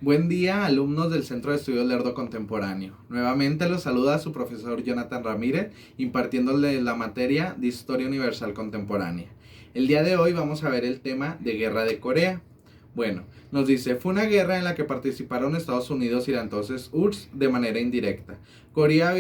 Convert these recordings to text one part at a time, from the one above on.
Buen día, alumnos del Centro de Estudios Lerdo Contemporáneo. Nuevamente los saluda su profesor Jonathan Ramírez, impartiéndole la materia de Historia Universal Contemporánea. El día de hoy vamos a ver el tema de Guerra de Corea. Bueno, nos dice, fue una guerra en la que participaron Estados Unidos y la entonces URSS de manera indirecta. Corea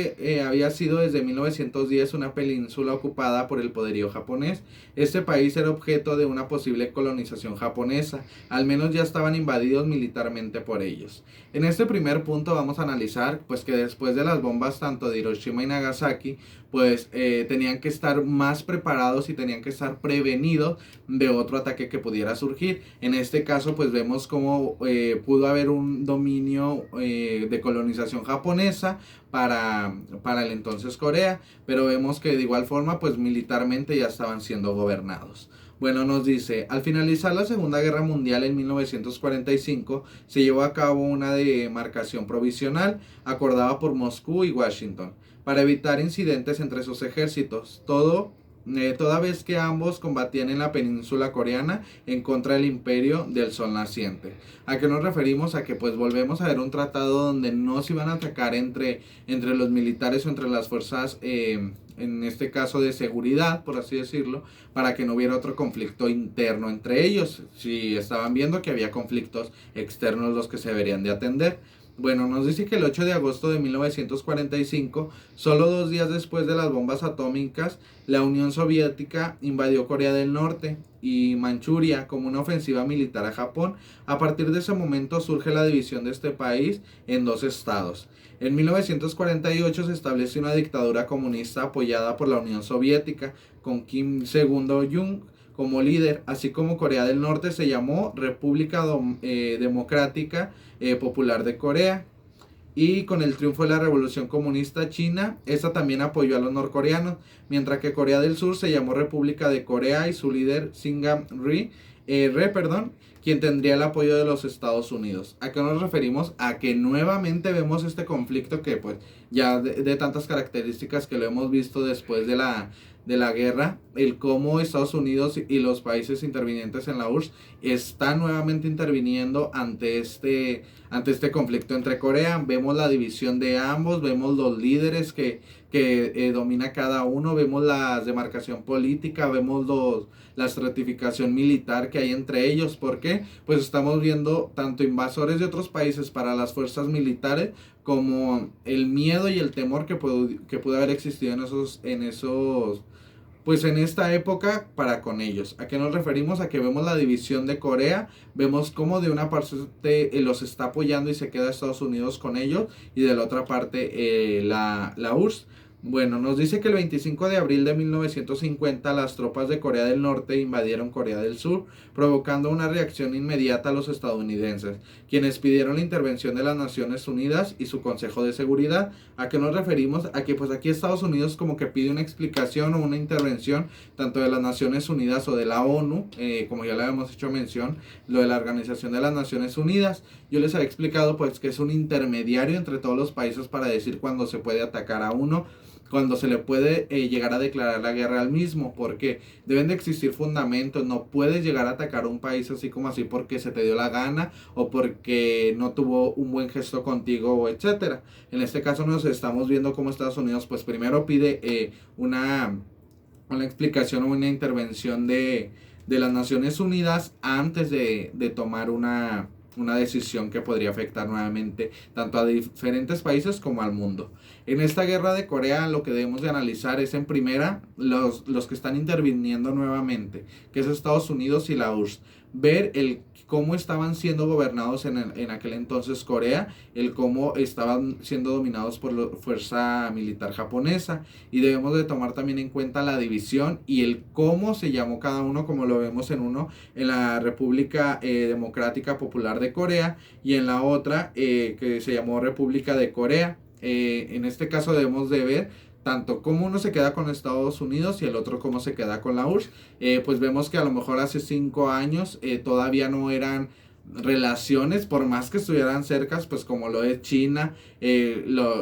había sido desde 1910 una península ocupada por el poderío japonés. Este país era objeto de una posible colonización japonesa, al menos ya estaban invadidos militarmente por ellos. En este primer punto vamos a analizar pues que después de las bombas tanto de Hiroshima y Nagasaki, pues tenían que estar más preparados y tenían que estar prevenidos de otro ataque que pudiera surgir. En este caso pues vemos cómo pudo haber un dominio de colonización japonesa para el entonces Corea, pero vemos que de igual forma pues militarmente ya estaban siendo gobernados. Bueno, nos dice, al finalizar la Segunda Guerra Mundial en 1945, se llevó a cabo una demarcación provisional acordada por Moscú y Washington para evitar incidentes entre sus ejércitos, toda vez que ambos combatían en la península coreana en contra del imperio del sol naciente. ¿A qué nos referimos? A que pues volvemos a ver un tratado donde no se iban a atacar entre los militares o entre las fuerzas, en este caso de seguridad, por así decirlo, para que no hubiera otro conflicto interno entre ellos, si estaban viendo que había conflictos externos los que se deberían de atender. Bueno, nos dice que el 8 de agosto de 1945, solo 2 días después de las bombas atómicas, la Unión Soviética invadió Corea del Norte y Manchuria como una ofensiva militar a Japón. A partir de ese momento surge la división de este país en dos estados. En 1948 se establece una dictadura comunista apoyada por la Unión Soviética, con Kim Il-sung como líder, así como Corea del Norte se llamó República Democrática Popular de Corea. Y con el triunfo de la Revolución Comunista China, esta también apoyó a los norcoreanos, mientras que Corea del Sur se llamó República de Corea y su líder Syngman Rhee, quien tendría el apoyo de los Estados Unidos. ¿A qué nos referimos? A que nuevamente vemos este conflicto que pues ya de tantas características que lo hemos visto después de la guerra, el cómo Estados Unidos y los países intervinientes en la URSS están nuevamente interviniendo ante este conflicto entre Corea. Vemos la división de ambos, vemos los líderes que domina cada uno, vemos la demarcación política, vemos la estratificación militar que hay entre ellos. ¿Por qué? Pues estamos viendo tanto invasores de otros países para las fuerzas militares, como el miedo y el temor que pudo haber existido pues en esta época para con ellos. ¿A qué nos referimos? A que vemos la división de Corea, vemos cómo de una parte los está apoyando y se queda Estados Unidos con ellos, y de la otra parte la URSS. Bueno, nos dice que el 25 de abril de 1950 las tropas de Corea del Norte invadieron Corea del Sur, provocando una reacción inmediata a los estadounidenses, quienes pidieron la intervención de las Naciones Unidas y su Consejo de Seguridad. ¿A qué nos referimos? A que pues aquí Estados Unidos como que pide una explicación o una intervención tanto de las Naciones Unidas o de la ONU, como ya le habíamos hecho mención, lo de la Organización de las Naciones Unidas. Yo les había explicado pues que es un intermediario entre todos los países para decir cuándo se puede atacar a uno, cuando se le puede llegar a declarar la guerra al mismo, porque deben de existir fundamentos. No puedes llegar a atacar a un país así como así porque se te dio la gana o porque no tuvo un buen gesto contigo o etcétera. En este caso nos estamos viendo como Estados Unidos pues primero pide una explicación o una intervención de las Naciones Unidas antes de tomar una decisión que podría afectar nuevamente tanto a diferentes países como al mundo. En esta guerra de Corea lo que debemos de analizar es en primera los que están interviniendo nuevamente, que es Estados Unidos y la URSS. Ver cómo estaban siendo gobernados en aquel entonces Corea, el cómo estaban siendo dominados por la fuerza militar japonesa, y debemos de tomar también en cuenta la división y el cómo se llamó cada uno, como lo vemos en la República Democrática Popular de Corea, y en la otra que se llamó República de Corea. En este caso debemos de ver tanto cómo uno se queda con Estados Unidos y el otro cómo se queda con la URSS. Pues vemos que a lo mejor hace 5 años todavía no eran relaciones, por más que estuvieran cercas, pues como lo es China,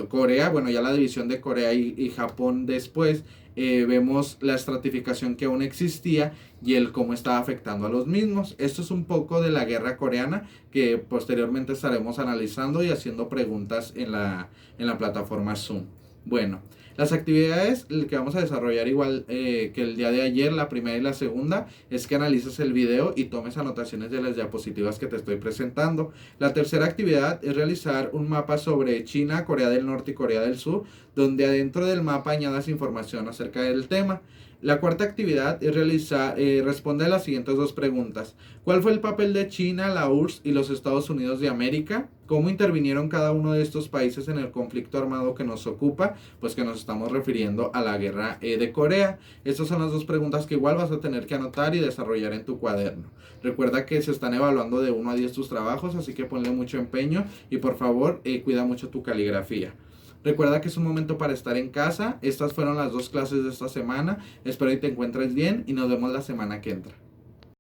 Corea, bueno, ya la división de Corea y Japón después, vemos la estratificación que aún existía y el cómo estaba afectando a los mismos. Esto es un poco de la guerra coreana que posteriormente estaremos analizando y haciendo preguntas en la plataforma Zoom. Bueno, las actividades que vamos a desarrollar igual que el día de ayer, la primera y la segunda, es que analices el video y tomes anotaciones de las diapositivas que te estoy presentando. La tercera actividad es realizar un mapa sobre China, Corea del Norte y Corea del Sur, donde adentro del mapa añadas información acerca del tema. La cuarta actividad es responde a las siguientes dos preguntas. ¿Cuál fue el papel de China, la URSS y los Estados Unidos de América? ¿Cómo intervinieron cada uno de estos países en el conflicto armado que nos ocupa? Pues que nos estamos refiriendo a la guerra de Corea. Estas son las dos preguntas que igual vas a tener que anotar y desarrollar en tu cuaderno. Recuerda que se están evaluando de 1 a 10 tus trabajos, así que ponle mucho empeño y por favor cuida mucho tu caligrafía. Recuerda que es un momento para estar en casa. Estas fueron las 2 clases de esta semana. Espero que te encuentres bien y nos vemos la semana que entra.